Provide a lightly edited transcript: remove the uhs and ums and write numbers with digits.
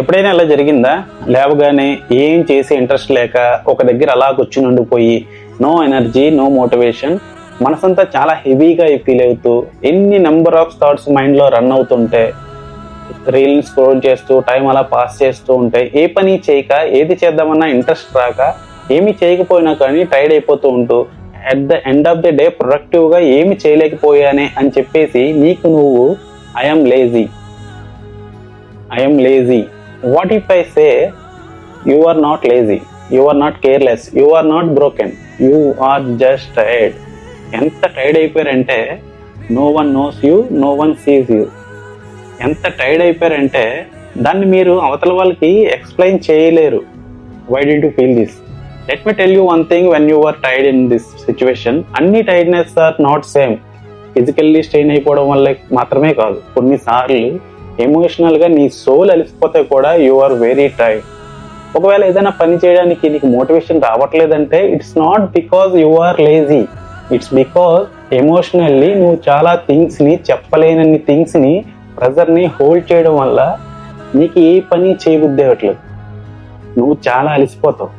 ఎప్పుడైనా అలా జరిగిందా? లేవగానే ఏం చేసే ఇంట్రెస్ట్ లేక ఒక దగ్గర అలా కూర్చుని ఉండిపోయి, నో ఎనర్జీ, నో మోటివేషన్, మనసంతా చాలా హెవీగా ఫీల్ అవుతూ, ఎన్ని నెంబర్ ఆఫ్ థాట్స్ మైండ్లో రన్ అవుతుంటే, రీల్ని స్క్రోల్ చేస్తూ టైం అలా పాస్ చేస్తూ ఉంటే, ఏ పని చేయక ఏది చేద్దామన్నా ఇంట్రెస్ట్ రాక, ఏమి చేయకపోయినా కానీ టైర్డ్ అయిపోతూ ఉంటూ, at the end of the day ప్రొడక్టివ్గా ఏమి చేయలేకపోయానే అని చెప్పేసి నీకు నువ్వు I'm lazy. What if I say you are not lazy, you are not careless, you are not broken, you are just tired. ఎంత టైర్డ్ అయిపోయారంటే no one knows you, no one sees you. ఎంత tired అయిపోయారంటే దాన్ని మీరు అవతల వాళ్ళకి explain చేయలేరు. Why do you feel this? Let me tell you one thing, when you are tired in this situation, అన్ని tiredness are not same. Physically strain అయిపోవడం వల్ల మాత్రమే కాదు, కొన్నిసార్లు ఎమోషనల్గా నీ సోల్ అలిసిపోతే కూడా యు ఆర్ వెరీ టైర్డ్. ఒకవేళ ఏదైనా పని చేయడానికి నీకు మోటివేషన్ రావట్లేదంటే it's not because you are lazy, it's because emotionally నువ్వు చాలా థింగ్స్ని, చెప్పలేనన్ని థింగ్స్ని, ప్రెజర్ని హోల్డ్ చేయడం వల్ల నీకు ఏ పని చేయబుద్ధి అవ్వట్లేదు. నువ్వు చాలా అలిసిపోతావు.